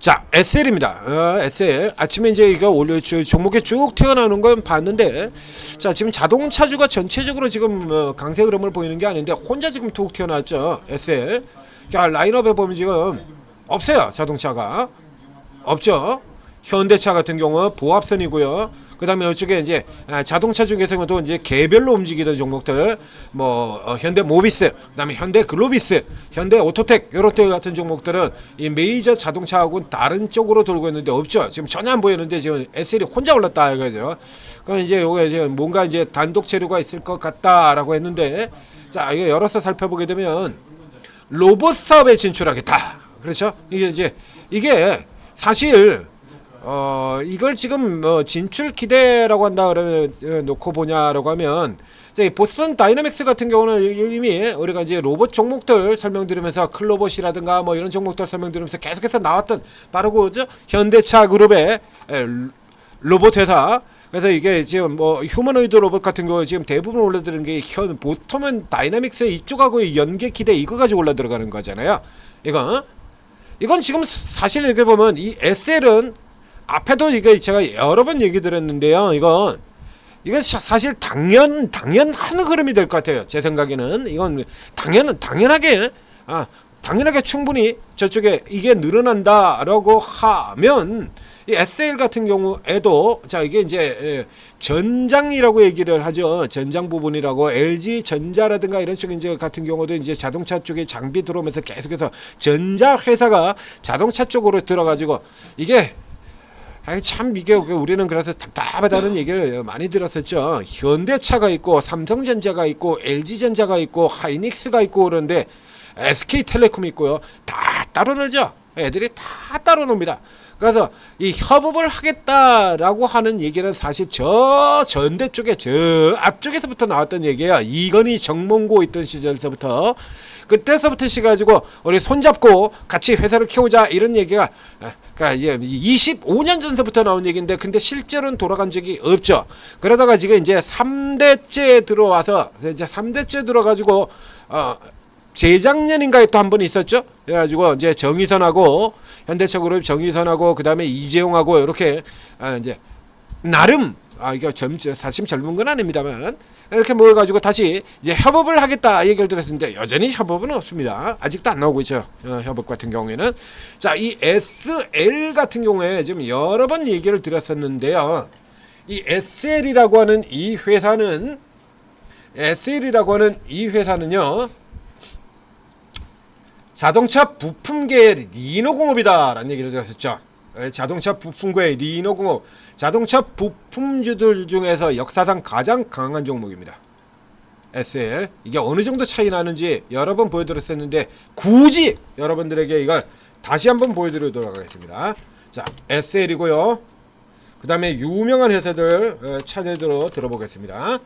자, SL입니다. SL. 아침에 이제 이거 올려 종목에 쭉 튀어나오는 건 봤는데, 자, 지금 자동차주가 전체적으로 지금 강세 흐름을 보이는 게 아닌데 혼자 지금 툭 튀어나왔죠. SL. 자, 라인업에 보면 지금 없어요. 자동차가 없죠. 현대차 같은 경우 보합선이고요. 그 다음에 이쪽에 이제 자동차 중에서도 이제 개별로 움직이던 종목들, 뭐 현대 모비스, 그 다음에 현대 글로비스, 현대 오토텍 이런 때 같은 종목들은 이 메이저 자동차하고는 다른 쪽으로 돌고 있는데 없죠. 지금 전혀 안 보이는데 지금 SL이 혼자 올랐다 이거죠. 그럼 이제 요게 이제 뭔가 이제 단독 재료가 있을 것 같다라고 했는데, 자, 이거 열어서 살펴보게 되면 로봇 사업에 진출하겠다. 그렇죠? 이게 사실 이걸 지금 진출 기대라고 한다 그러면 놓고 보냐라고 하면, 자, 이 보스턴 다이내믹스 같은 경우는 이미 우리가 이제 로봇 종목들 설명드리면서 클로봇이라든가 뭐 이런 종목들 설명드리면서 계속해서 나왔던 바로 그죠? 현대차 그룹의 로봇 회사. 그래서 이게 지금 뭐 휴머노이드 로봇 같은 경우 지금 대부분 올라드는 게 보통은 다이내믹스의 이쪽하고의 연계 기대 이거 가지고 올라 들어가는 거잖아요. 이건 지금 사실 이렇게 보면 이 SL은 앞에도 이게 제가 여러 번 얘기 드렸는데요. 이건 사실 당연한 흐름이 될 것 같아요. 제 생각에는 이건 당연하게 충분히 저쪽에 이게 늘어난다라고 하면 이 SL 같은 경우에도, 자, 이게 이제 전장이라고 얘기를 하죠. 전장 부분이라고. LG 전자라든가 이런 쪽 이제 같은 경우도 이제 자동차 쪽에 장비 들어오면서 계속해서 전자 회사가 자동차 쪽으로 들어가지고 이게 참 이게 우리는 그래서 답답하다는 얘기를 많이 들었었죠. 현대차가 있고 삼성전자가 있고 LG전자가 있고 하이닉스가 있고 그런데 SK텔레콤이 있고요. 다 따로 놀죠. 애들이 다 따로 놉니다. 그래서 이 협업을 하겠다라고 하는 얘기는 사실 저 전대 쪽에 저 앞쪽에서부터 나왔던 얘기예요. 이건희 정몽고 있던 시절서부터, 그때서부터 시가지고 우리 손잡고 같이 회사를 키우자 이런 얘기가, 그러니까 25년 전서부터 나온 얘기인데, 근데 실제로는 돌아간 적이 없죠. 그러다가 지금 이제 3대째 들어와서 이제 3대째 들어가지고 재작년인가에 또 한 번 있었죠. 그래가지고 이제 정의선하고 현대차그룹 정의선하고 그 다음에 이재용하고 이렇게 이제 나름 이거 사실 젊은 건 아닙니다만 이렇게 모여가지고 다시 이제 협업을 하겠다 얘기를 들었는데 여전히 협업은 없습니다. 아직도 안 나오고 있죠. 협업 같은 경우에는. 자, 이 SL 같은 경우에 지금 여러 번 얘기를 드렸었는데요. 이 SL이라고 하는 이 회사는요. 자동차 부품계의 리노공업이다 라는 얘기를 드렸었죠. 자동차 부품계의 리노공업, 자동차 부품주들 중에서 역사상 가장 강한 종목입니다. SL. 이게 어느 정도 차이 나는지 여러 번 보여드렸었는데 굳이 여러분들에게 이걸 다시 한번 보여드리도록 하겠습니다. 자, SL이고요. 그 다음에 유명한 회사들 차례대로 들어보겠습니다.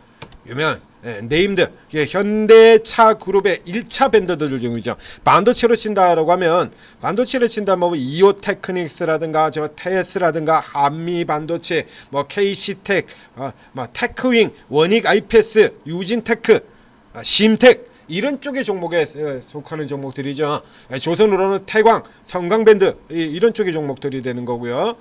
유명한 네임드 현대차 그룹의 1차 벤더들 중이죠. 반도체로 친다라고 하면, 반도체로 친다 뭐 이오테크닉스라든가 저 테스라든가 한미 반도체, 뭐 KC텍, 뭐 테크윙, 원익 IPS, 유진테크, 심텍 이런 쪽의 종목에 속하는 종목들이죠. 조선으로는 태광, 성강밴드 이런 쪽의 종목들이 되는 거고요.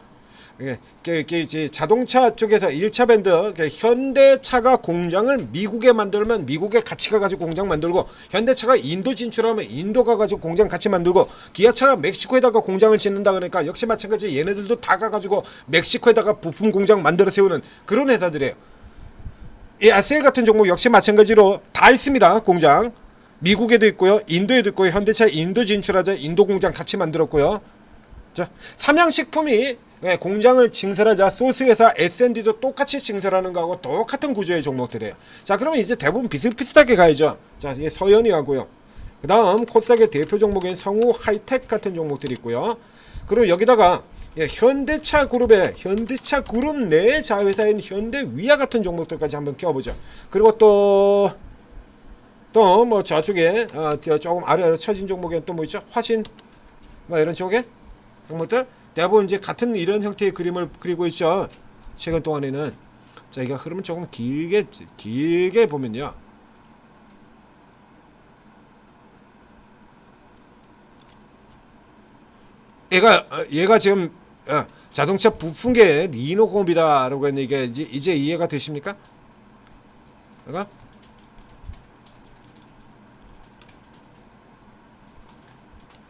자동차 쪽에서 1차 밴드, 현대차가 공장을 미국에 만들면 미국에 같이 가가지고 공장 만들고, 현대차가 인도 진출하면 인도 가가지고 공장 같이 만들고, 기아차가 멕시코에다가 공장을 짓는다 그러니까 역시 마찬가지 얘네들도 다 가가지고 멕시코에다가 부품 공장 만들어 세우는 그런 회사들이에요. 이 SL 같은 종목 역시 마찬가지로 다 있습니다. 공장 미국에도 있고요, 인도에도 있고요. 현대차 인도 진출하자 인도 공장 같이 만들었고요. 자, 삼양식품이 공장을 증설하자 소스회사 S&D도 똑같이 증설하는 거하고 똑같은 구조의 종목들이에요. 자, 그러면 이제 대부분 비슷비슷하게 가야죠. 자, 이게 서현이 하고요. 그 다음 코스닥의 대표 종목인 성우 하이텍 같은 종목들이 있고요. 그리고 여기다가 현대차 그룹 내 자회사인 현대위아 같은 종목들까지 한번 껴보죠. 그리고 또 뭐 저쪽에 조금 아래로 처진 종목에 또 뭐 있죠? 화신 뭐 이런 쪽에 종목들 대부분 이제 같은 이런 형태의 그림을 그리고 있죠. 최근 동안에는. 자, 이거 흐름은 조금 길게 보면요. 얘가 지금 자동차 부품계 리노공업이다라고 했는데 이게 이제 이해가 되십니까? 얘가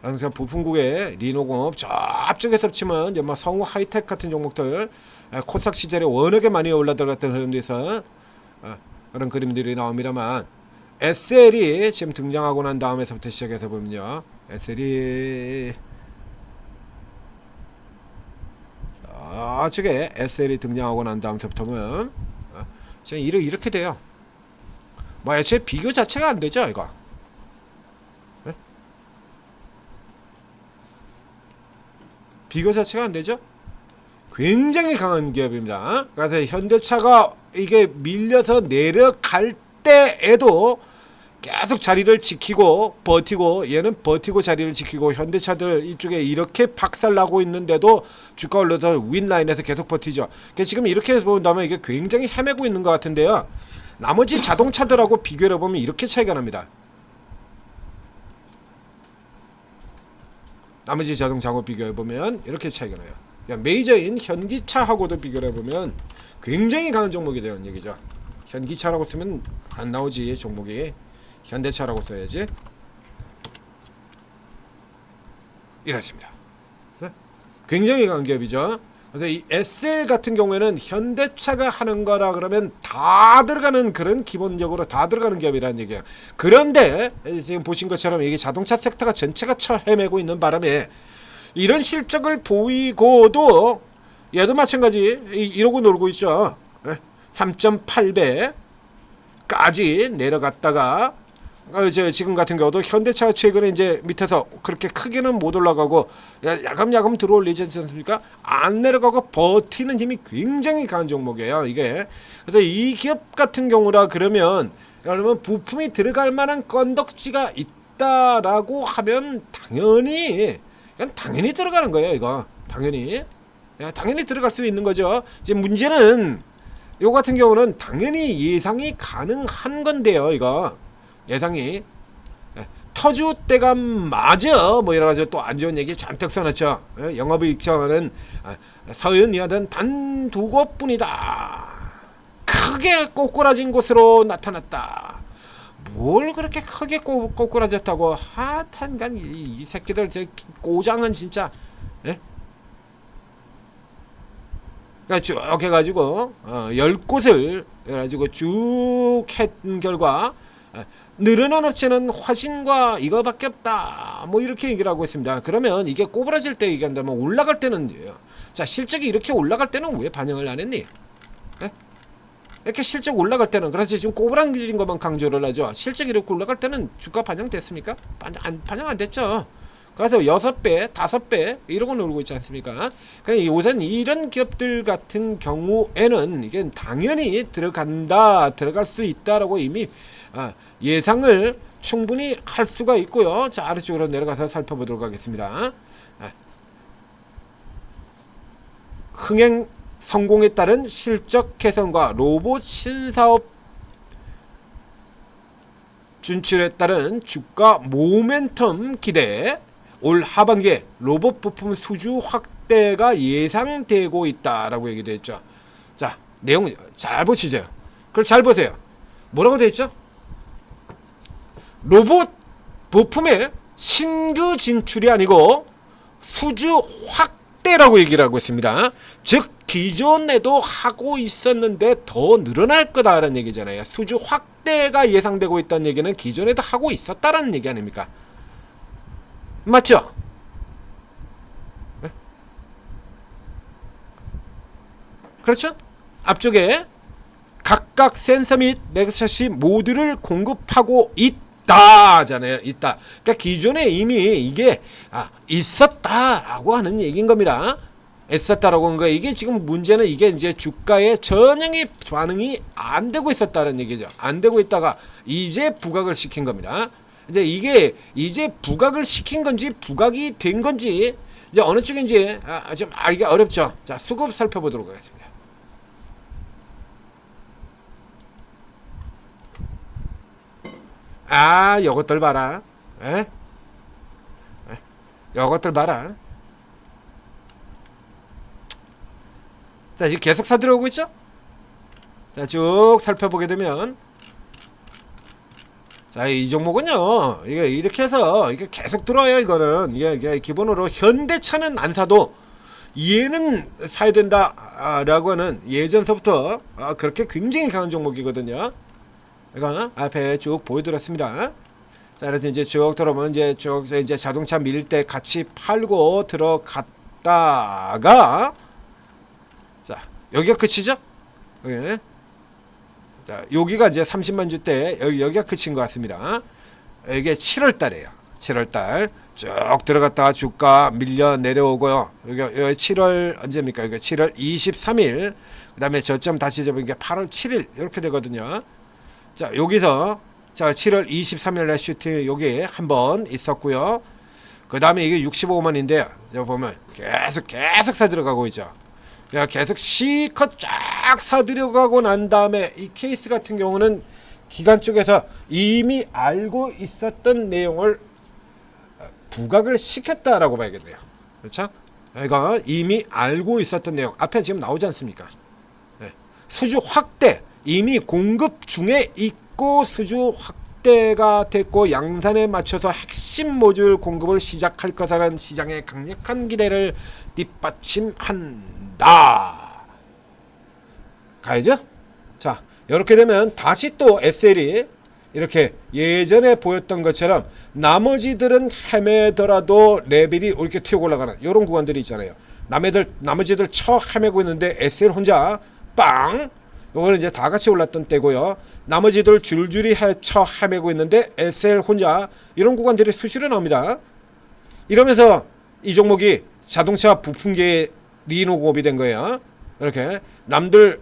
자동차 부품국의 리노공업 저 앞쪽에서 치면 이제 막 성우 하이텍 같은 종목들 코스닥 시절에 워낙에 많이 올라들어갔던 흐름에서 그런 그림들이 나옵니다만 SL이 지금 등장하고 난 다음에서부터 시작해서 보면요, SL이 저쪽에 SL이 등장하고 난 다음서부터 보면 지금 이렇게 돼요. 뭐 애초에 비교 자체가 안 되죠, 이거. 네? 비교 자체가 안 되죠. 굉장히 강한 기업입니다. 그래서 현대차가 이게 밀려서 내려갈 때에도 계속 자리를 지키고 버티고, 얘는 버티고 자리를 지키고, 현대차들 이쪽에 이렇게 박살나고 있는데도 주가 올라서 윗라인에서 계속 버티죠. 그러니까 지금 이렇게 본다면 이게 굉장히 헤매고 있는 것 같은데요, 나머지 자동차들하고 비교를 해보면 이렇게 차이가 납니다. 나머지 자동차하고 비교해보면 이렇게 차이가 나요. 메이저인 현기차하고도 비교를 해보면 굉장히 강한 종목이 되는 얘기죠. 현기차라고 쓰면 안 나오지, 종목이. 현대차라고 써야지. 이렇습니다. 굉장히 강한 기업이죠. 그래서 이 SL 같은 경우에는 현대차가 하는 거라 그러면 다 들어가는, 그런 기본적으로 다 들어가는 기업이라는 얘기예요. 그런데 지금 보신 것처럼 이게 자동차 섹터가 전체가 헤매고 있는 바람에 이런 실적을 보이고도 얘도 마찬가지 이러고 놀고 있죠. 3.8배까지 내려갔다가 지금 같은 경우도 현대차가 최근에 이제 밑에서 그렇게 크게는 못 올라가고 야금야금 들어올리지 않습니까? 안 내려가고 버티는 힘이 굉장히 강한 종목이에요, 이게. 그래서 이 기업 같은 경우라 그러면 여러분 부품이 들어갈 만한 건덕지가 있다라고 하면 당연히 들어가는 거예요, 이거. 당연히 들어갈 수 있는 거죠. 이제 문제는 요 같은 경우는 당연히 예상이 가능한 건데요, 이거. 예상이 터줏대가 맞아 뭐 여러가지고 또 안 좋은 얘기 잔뜩 써놨죠. 영업이익처는 서윤이하던 단 두 곳뿐이다. 크게 꼬꾸라진 곳으로 나타났다. 뭘 그렇게 크게 꼬꾸라졌다고. 하여튼간 이 새끼들 저 꼬장은 진짜. 그러니까 쭉 해가지고 10곳을 해가지고 쭉 한 결과 늘어난 업체는 화신과 이거밖에 없다, 뭐 이렇게 얘기를 하고 있습니다. 그러면 이게 꼬부라질 때 얘기한다면 올라갈 때는, 자 실적이 이렇게 올라갈 때는 왜 반영을 안 했니? 이렇게 실적 올라갈 때는, 그래서 지금 꼬부라진 것만 강조를 하죠. 실적이 이렇게 올라갈 때는 주가 반영됐습니까? 반영 안 됐죠. 그래서 6배, 5배 이러고 놀고 있지 않습니까? 그러니까 우선 이런 기업들 같은 경우에는 이게 당연히 들어갈 수 있다라고 이미 예상을 충분히 할 수가 있고요. 자, 아래쪽으로 내려가서 살펴보도록 하겠습니다. 흥행 성공에 따른 실적 개선과 로봇 신사업 진출에 따른 주가 모멘텀 기대, 올 하반기에 로봇 부품 수주 확대가 예상되고 있다라고 얘기되어 있죠. 자, 내용 잘 보시죠. 그걸 잘 보세요. 뭐라고 되어 있죠? 로봇 부품의 신규 진출이 아니고 수주 확대라고 얘기를 하고 있습니다. 즉 기존에도 하고 있었는데 더 늘어날 거다라는 얘기잖아요. 수주 확대가 예상되고 있다는 얘기는 기존에도 하고 있었다라는 얘기 아닙니까? 맞죠? 그렇죠? 앞쪽에 각각 센서 및 맥셔시 모듈을 공급하고 있다잖아요. 있다. 그러니까 기존에 이미 이게 있었다라고 하는 얘기인 겁니다. 있었다라고 하는 거. 이게 지금 문제는 이게 이제 주가에 전형이 반응이 안 되고 있었다는 얘기죠. 안 되고 있다가 이제 부각을 시킨 겁니다. 이제 이게 이제 부각을 시킨 건지 부각이 된 건지 이제 어느 쪽인지 좀 알기가 어렵죠. 자, 수급 살펴보도록 하겠습니다. 요것들 봐라. 요것들 봐라. 자, 지금 계속 사들어오고 있죠? 자, 쭉 살펴보게 되면, 자, 이 종목은요, 이게 이렇게 해서 이게 계속 들어와요. 이거는 이게 기본으로 현대차는 안 사도 얘는 사야 된다라고 하는 예전서부터 그렇게 굉장히 강한 종목이거든요. 이거 앞에 쭉 보여드렸습니다. 자, 그래서 이제 쭉 들어오면 이제 자동차 밀 때 같이 팔고 들어갔다가, 자, 여기가 끝이죠? 예. 자, 여기가 이제 30만 주 때 여기가 끝인 것 같습니다. 이게 7월 달이에요. 7월 달 쭉 들어갔다가 주가 밀려 내려오고요. 여기 7월 언제입니까? 여기 7월 23일. 그다음에 저점 다시 잡은 게 8월 7일 이렇게 되거든요. 자, 여기서 자, 7월 23일 날 슈팅 여기 한번 있었고요. 그다음에 이게 65만인데요. 여기 보면 계속 사 들어가고 있죠. 계속 실컷 쫙 사들여가고 난 다음에 이 케이스 같은 경우는 기관 쪽에서 이미 알고 있었던 내용을 부각을 시켰다라고 봐야겠네요. 그렇죠? 이거 이미 알고 있었던 내용 앞에 지금 나오지 않습니까? 네. 수주 확대 이미 공급 중에 있고 수주 확대가 됐고 양산에 맞춰서 핵심 모듈 공급을 시작할 것이라는 시장의 강력한 기대를 뒷받침한다. 가야죠? 자, 이렇게 되면 다시 또 SL이 이렇게 예전에 보였던 것처럼 나머지들은 헤매더라도 레벨이 이렇게 튀어 올라가는 이런 구간들이 있잖아요. 나머지들 쳐 헤매고 있는데 SL 혼자 빵! 요거는 이제 다 같이 올랐던 때고요. 나머지들 줄줄이 쳐 헤매고 있는데 SL 혼자 이런 구간들이 수시로 나옵니다. 이러면서 이 종목이 자동차 부품계의 리노공업이 된 거예요. 이렇게 남들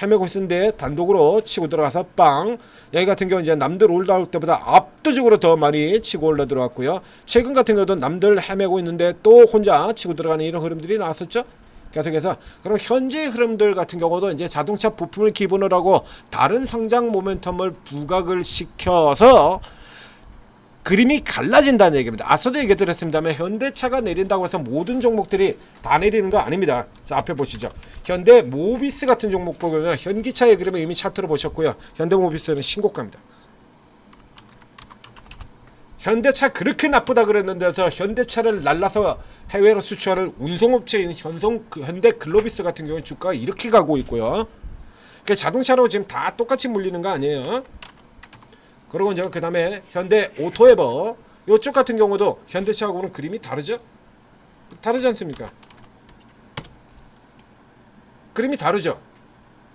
헤매고 있는데 단독으로 치고 들어가서 빵. 여기 같은 경우는 이제 남들 올라올 때보다 압도적으로 더 많이 치고 올라 들어왔고요. 최근 같은 경우도 남들 헤매고 있는데 또 혼자 치고 들어가는 이런 흐름들이 나왔었죠. 계속해서 그럼 현재 흐름들 같은 경우도 이제 자동차 부품을 기본으로 하고 다른 성장 모멘텀을 부각을 시켜서 그림이 갈라진다는 얘기입니다. 앞서도 얘기 드렸습니다만 현대차가 내린다고 해서 모든 종목들이 다 내리는 거 아닙니다. 자, 앞에 보시죠. 현대 모비스 같은 종목 보면 현기차의 그림을 이미 차트로 보셨고요. 현대 모비스는 신고가입니다. 현대차 그렇게 나쁘다 그랬는데서 현대차를 날라서 해외로 수출하는 운송업체인 현대 글로비스 같은 경우는 주가가 이렇게 가고 있고요. 그러니까 자동차로 지금 다 똑같이 물리는 거 아니에요. 그리고 이제 그 다음에 현대 오토에버 이쪽 같은 경우도 현대차하고는 그림이 다르죠? 다르지 않습니까? 그림이 다르죠?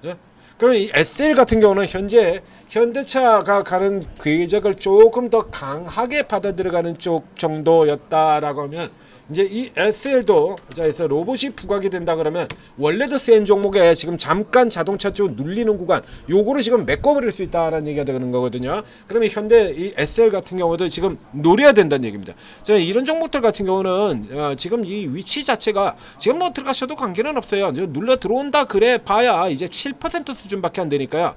네? 그럼 이 SL 같은 경우는 현재 현대차가 가는 궤적을 조금 더 강하게 받아들여가는 쪽 정도였다라고 하면 이제 이 SL도 자 그래서 로봇이 부각이 된다 그러면 원래도 센 종목에 지금 잠깐 자동차 쪽 눌리는 구간 요거를 지금 메꿔버릴 수 있다라는 얘기가 되는 거거든요. 그러면 현대 이 SL 같은 경우도 지금 노려야 된다는 얘기입니다. 자, 이런 종목들 같은 경우는 지금 이 위치 자체가 지금 뭐 들어가셔도 관계는 없어요. 눌러 들어온다 그래 봐야 이제 7% 수준밖에 안 되니까요.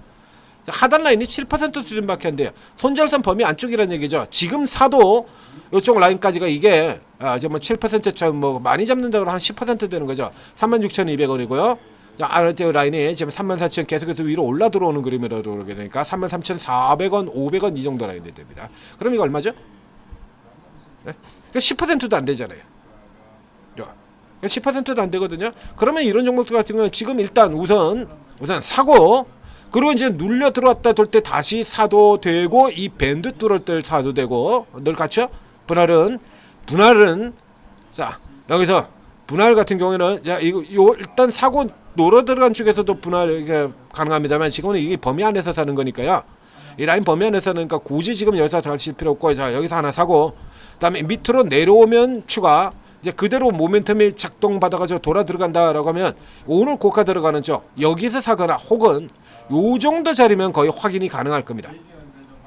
하단 라인이 7% 수준밖에 안 돼요. 손절선 범위 안쪽이라는 얘기죠. 지금 사도 이쪽 라인까지가 이게 이제 뭐 7%점 뭐 많이 잡는다 그러면 한 10% 되는 거죠. 36,200원이고요. 자, 아래쪽 라인이 지금 34,000 계속해서 위로 올라 들어오는 그림이라고 그러게 되니까 33,400원, 500원 이 정도 라인이 됩니다. 그럼 이거 얼마죠? 네? 10%도 안 되잖아요. 10%도 안 되거든요. 그러면 이런 종목들 같은 경우는 지금 일단 우선 사고 그리고 이제 눌려 들어왔다 돌 때 다시 사도 되고 이 밴드 뚫을 때 사도 되고 늘 같죠? 분할은 자 여기서 분할 같은 경우에는 자 이거 일단 사고 놀아 들어간 쪽에서도 분할 이게 가능합니다만 지금은 이게 범위 안에서 사는 거니까요. 이 라인 범위 안에서는 그러니까 굳이 지금 여기서 가실 필요 없고 자 여기서 하나 사고 그다음에 밑으로 내려오면 추가 이제 그대로 모멘텀이 작동받아가지고 돌아 들어간다라고 하면 오늘 고가 들어가는 쪽 여기서 사거나 혹은 요 정도 자리면 거의 확인이 가능할 겁니다.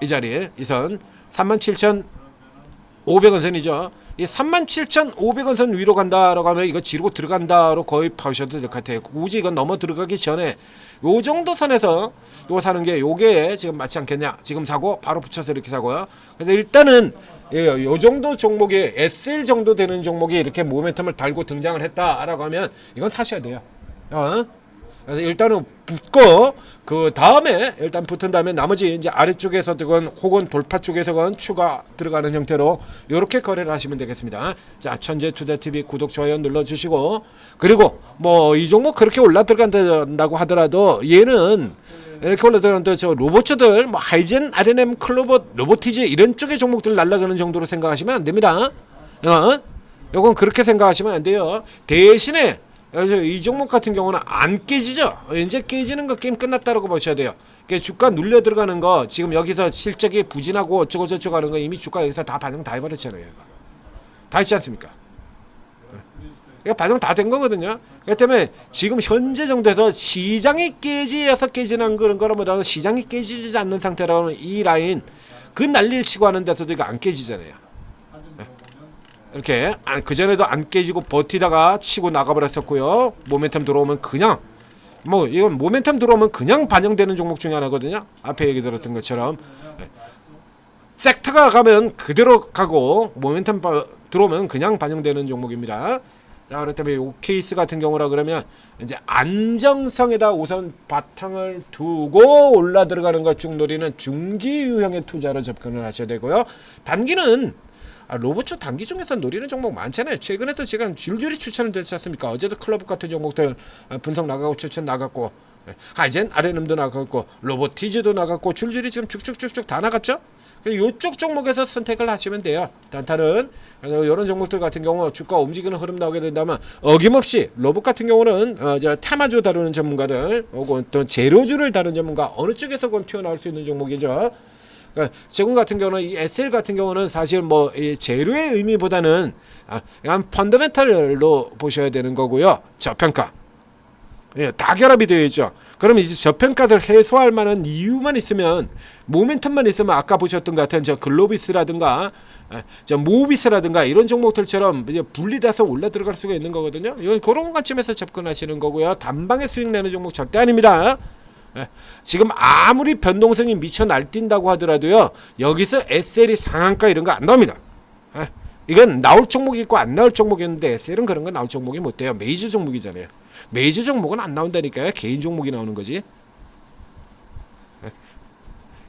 이 자리에 이 선 37,500원 선이죠. 이 37,500원 선 위로 간다라고 하면 이거 지르고 들어간다로 거의 봐주셔도 될 것 같아요. 굳이 이건 넘어 들어가기 전에 요 정도 선에서 요거 사는 게 요게 지금 맞지 않겠냐. 지금 사고 바로 붙여서 이렇게 사고요. 그래서 일단은 요 정도 종목이 SL 정도 되는 종목이 이렇게 모멘텀을 달고 등장을 했다라고 하면 이건 사셔야 돼요. 그래서 일단은 붙고 그 다음에 일단 붙은 다음에 나머지 이제 아래쪽에서든 혹은 돌파 쪽에서건 추가 들어가는 형태로 이렇게 거래를 하시면 되겠습니다. 자, 천재투자TV 구독 좋아요 눌러주시고, 그리고 뭐 이 종목 그렇게 올라 들어간다고 하더라도 얘는 이렇게 올라들었는데 저 로봇들 뭐 하이젠, RNM, 클로버, 로보티즈 이런 쪽의 종목들 날아가는 정도로 생각하시면 안 됩니다. 요건 그렇게 생각하시면 안 돼요. 대신에 이 종목 같은 경우는 안 깨지죠. 이제 깨지는 거 게임 끝났다라고 보셔야 돼요. 주가 눌려 들어가는 거 지금 여기서 실적이 부진하고 어쩌고 저쩌고 하는 거 이미 주가 여기서 다 반영 다 해버렸잖아요. 다 했지 않습니까? 반영 다 된 거거든요. 그렇기 때문에 지금 현재 정도에서 시장이 깨지어서 깨지는 그런 거라면 시장이 깨지지 않는 상태라면 이 라인 그 난리를 치고 하는 데서도 이거 안 깨지잖아요. 이렇게 그전에도 안 깨지고 버티다가 치고 나가버렸었고요. 모멘텀 들어오면 그냥 뭐 이건 모멘텀 들어오면 그냥 반영되는 종목 중에 하나거든요. 앞에 얘기 들었던 것처럼 섹터가 가면 그대로 가고 모멘텀 들어오면 그냥 반영되는 종목입니다. 자, 그렇다면 이 케이스 같은 경우라 그러면 이제 안정성에다 우선 바탕을 두고 올라 들어가는 것 쭉 노리는 중기 유형의 투자로 접근을 하셔야 되고요. 단기는 로봇 단기 중에서 노리는 종목 많잖아요. 최근에도 제가 줄줄이 추천을 드렸지 않습니까? 어제도 클럽 같은 종목들 분석 나가고 추천 나갔고, 하이젠, RNM도 나갔고, 로보티즈도 나갔고, 줄줄이 지금 쭉쭉쭉쭉 다 나갔죠? 이쪽 종목에서 선택을 하시면 돼요. 단타는 이런 종목들 같은 경우 주가 움직이는 흐름 나오게 된다면 어김없이 로봇 같은 경우는 테마주 다루는 전문가들 혹은 또 재료주를 다루는 전문가 어느 쪽에서건 튀어나올 수 있는 종목이죠. 지금 같은 경우는 이 SL 같은 경우는 사실 뭐 이 재료의 의미보다는 약간 펀더멘털로 보셔야 되는 거고요. 저평가. 예, 다 결합이 되어 있죠. 그러면 이제 저평가를 해소할 만한 이유만 있으면, 모멘텀만 있으면 아까 보셨던 것 같은 저 글로비스라든가 저 모비스라든가 이런 종목들처럼 이제 분리돼서 올라 들어갈 수가 있는 거거든요. 이건 그런 관점에서 접근하시는 거고요. 단방에 수익 내는 종목 절대 아닙니다. 지금 아무리 변동성이 미쳐 날뛴다고 하더라도요, 여기서 SL이 상한가 이런 거 안 나옵니다. 이건 나올 종목이 있고 안 나올 종목이 있는데 SL은 그런 거 나올 종목이 못 돼요. 메이저 종목이잖아요. 메이저 종목은 안 나온다니까요. 개인 종목이 나오는 거지.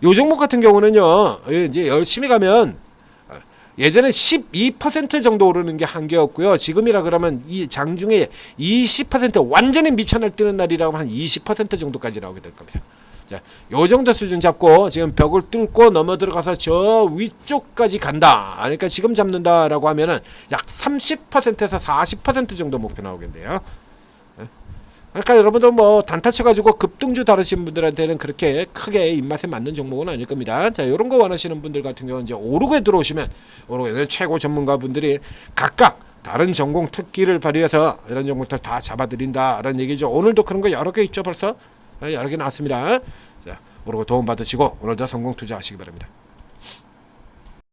요 종목 같은 경우는요, 이제 열심히 가면 예전에 12% 정도 오르는 게 한계였고요. 지금이라 그러면 이 장중에 20% 완전히 미쳐 날뛰는 날이라고 하면 한 20% 정도까지 나오게 될 겁니다. 자, 요 정도 수준 잡고 지금 벽을 뚫고 넘어 들어가서 저 위쪽까지 간다. 그러니까 지금 잡는다라고 하면은 약 30%에서 40% 정도 목표 나오겠네요. 그러니까 여러분들 뭐 단타 쳐가지고 급등주 다루시는 분들한테는 그렇게 크게 입맛에 맞는 종목은 아닐 겁니다. 자, 이런 거 원하시는 분들 같은 경우는 이제 오르고에 들어오시면 오르고에 최고 전문가 분들이 각각 다른 전공 특기를 발휘해서 이런 종목들 다 잡아드린다라는 얘기죠. 오늘도 그런 거 여러 개 있죠. 벌써 여러 개 나왔습니다. 자, 오르고 도움 받으시고 오늘도 성공 투자하시기 바랍니다.